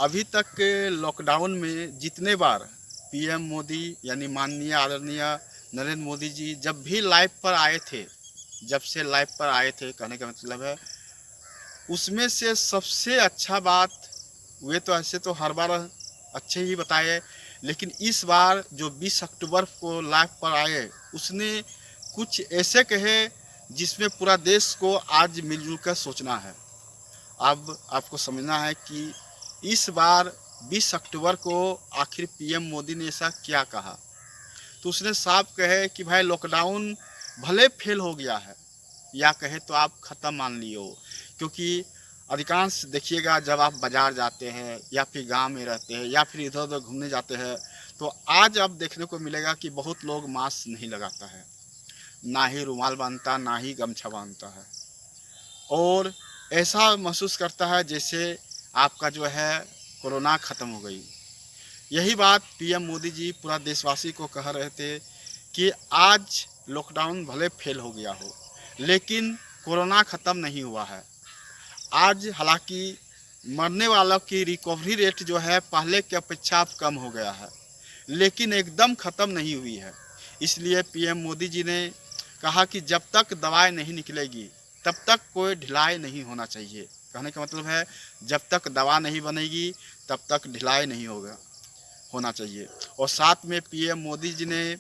अभी तक के लॉकडाउन में जितने बार पीएम मोदी यानी माननीय आदरणीय नरेंद्र मोदी जी जब भी लाइव पर आए थे, जब से लाइव पर आए थे कहने का मतलब है, उसमें से सबसे अच्छा बात, वे तो ऐसे तो हर बार अच्छे ही बताए, लेकिन इस बार जो 20 अक्टूबर को लाइव पर आए उसने कुछ ऐसे कहे जिसमें पूरा देश को आज मिलजुल कर सोचना है। अब आपको समझना है कि इस बार 20 अक्टूबर को आखिर पीएम मोदी ने ऐसा क्या कहा। तो उसने साफ कहे कि भाई लॉकडाउन भले फेल हो गया है, या कहे तो आप ख़त्म मान लिए हो, क्योंकि अधिकांश देखिएगा जब आप बाज़ार जाते हैं या फिर गांव में रहते हैं या फिर इधर उधर घूमने जाते हैं तो आज अब देखने को मिलेगा कि बहुत लोग मास्क नहीं लगाता है, ना ही रुमाल बांधता, ना ही गमछा बांधता है, और ऐसा महसूस करता है जैसे आपका जो है कोरोना ख़त्म हो गई। यही बात पीएम मोदी जी पूरा देशवासी को कह रहे थे कि आज लॉकडाउन भले फेल हो गया हो, लेकिन कोरोना ख़त्म नहीं हुआ है। आज हालांकि मरने वालों की रिकवरी रेट जो है पहले की अपेक्षा अब कम हो गया है, लेकिन एकदम ख़त्म नहीं हुई है। इसलिए पीएम मोदी जी ने कहा कि जब तक दवाई नहीं निकलेगी तब तक कोई ढिलाई नहीं होना चाहिए। कहने का मतलब है जब तक दवा नहीं बनेगी तब तक ढिलाई नहीं होना चाहिए। और साथ में पीएम मोदी जी ने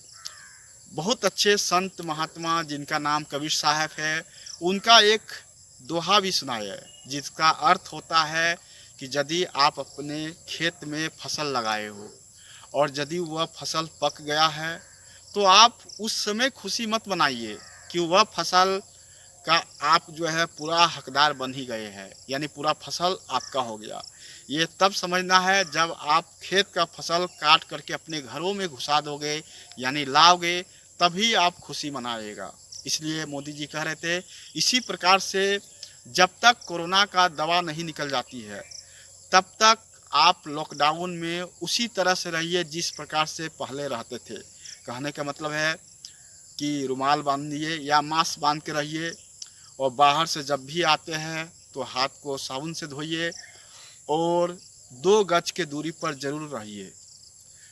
बहुत अच्छे संत महात्मा जिनका नाम कबीर साहब है, उनका एक दोहा भी सुनाया है, जिसका अर्थ होता है कि यदि आप अपने खेत में फसल लगाए हो और यदि वह फसल पक गया है तो आप उस समय खुशी मत मनाइए कि वह फसल का आप जो है पूरा हकदार बन ही गए हैं, यानी पूरा फसल आपका हो गया। ये तब समझना है जब आप खेत का फसल काट करके अपने घरों में घुसा दोगे यानी लाओगे, तभी आप खुशी मनाइएगा। इसलिए मोदी जी कह रहे थे इसी प्रकार से जब तक कोरोना का दवा नहीं निकल जाती है तब तक आप लॉकडाउन में उसी तरह से रहिए जिस प्रकार से पहले रहते थे। कहने का मतलब है कि रुमाल बांधिए या मास्क बांध के रहिए, और बाहर से जब भी आते हैं तो हाथ को साबुन से धोइए और 2 गज के दूरी पर जरूर रहिए।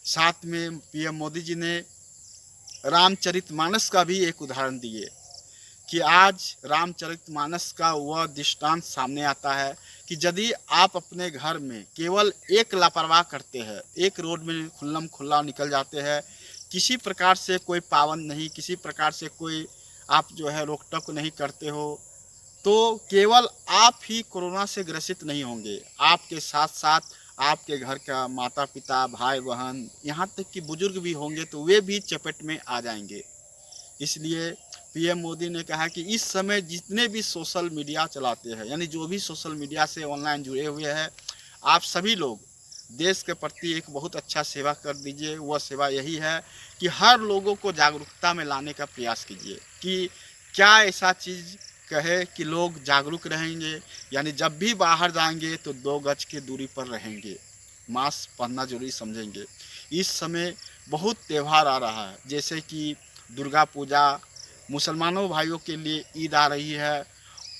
साथ में पीएम मोदी जी ने रामचरितमानस का भी एक उदाहरण दिए कि आज रामचरितमानस का वह दृष्टांत सामने आता है कि यदि आप अपने घर में केवल एक लापरवाह करते हैं, एक रोड में खुल्लम खुल्ला निकल जाते हैं, किसी प्रकार से कोई पाबंद नहीं, किसी प्रकार से कोई आप जो है रोक टोक नहीं करते हो, तो केवल आप ही कोरोना से ग्रसित नहीं होंगे, आपके साथ साथ आपके घर का माता पिता, भाई बहन, यहाँ तक कि बुजुर्ग भी होंगे तो वे भी चपेट में आ जाएंगे। इसलिए पीएम मोदी ने कहा कि इस समय जितने भी सोशल मीडिया चलाते हैं, यानी जो भी सोशल मीडिया से ऑनलाइन जुड़े हुए हैं, आप सभी लोग देश के प्रति एक बहुत अच्छा सेवा कर दीजिए। वह सेवा यही है कि हर लोगों को जागरूकता में लाने का प्रयास कीजिए कि क्या ऐसा चीज़ कहे कि लोग जागरूक रहेंगे, यानी जब भी बाहर जाएंगे तो 2 गज की दूरी पर रहेंगे, मास्क पहनना जरूरी समझेंगे। इस समय बहुत त्यौहार आ रहा है, जैसे कि दुर्गा पूजा, मुसलमानों भाइयों के लिए ईद आ रही है,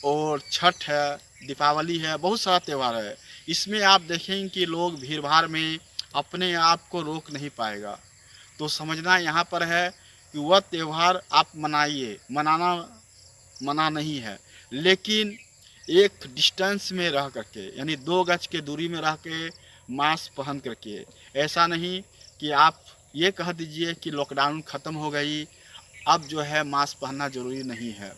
और छठ है, दीपावली है, बहुत सारा त्यौहार है। इसमें आप देखेंगे कि लोग भीड़ भाड़ में अपने आप को रोक नहीं पाएगा। तो समझना यहाँ पर है कि वह त्यौहार आप मनाइए, मनाना मना नहीं है, लेकिन एक डिस्टेंस में रह करके, यानी 2 गज के दूरी में रह के, मास्क पहन करके। ऐसा नहीं कि आप ये कह दीजिए कि लॉकडाउन ख़त्म हो गई, अब जो है मास्क पहनना ज़रूरी नहीं है।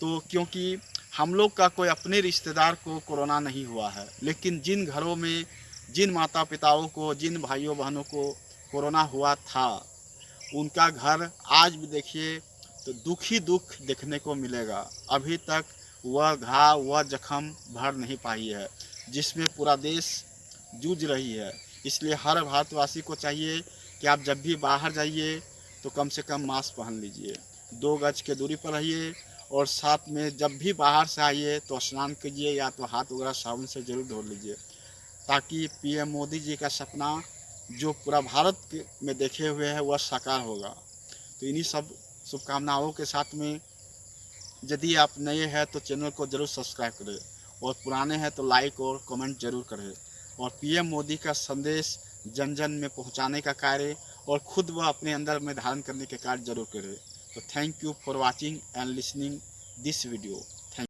तो क्योंकि हम लोग का कोई अपने रिश्तेदार को कोरोना नहीं हुआ है, लेकिन जिन घरों में जिन माता पिताओं को, जिन भाइयों बहनों को कोरोना हुआ था, उनका घर आज भी देखिए तो दुख ही दुख देखने को मिलेगा। अभी तक वह घाव, वह जख्म भर नहीं पाई है जिसमें पूरा देश जूझ रही है। इसलिए हर भारतवासी को चाहिए कि आप जब भी बाहर जाइए तो कम से कम मास्क पहन लीजिए, 2 गज के दूरी पर रहिए, और साथ में जब भी बाहर से आइए तो स्नान कीजिए या तो हाथ वगैरह साबुन से ज़रूर धो लीजिए, ताकि पीएम मोदी जी का सपना जो पूरा भारत में देखे हुए है वह साकार होगा। तो इन्हीं सब शुभकामनाओं के साथ में यदि आप नए हैं तो चैनल को ज़रूर सब्सक्राइब करें, और पुराने हैं तो लाइक और कमेंट ज़रूर करें। और पीएम मोदी का संदेश जन जन में पहुंचाने का कार्य और खुद वह अपने अंदर में धारण करने के कार्य जरूर करें। तो thank you for watching and listening this video.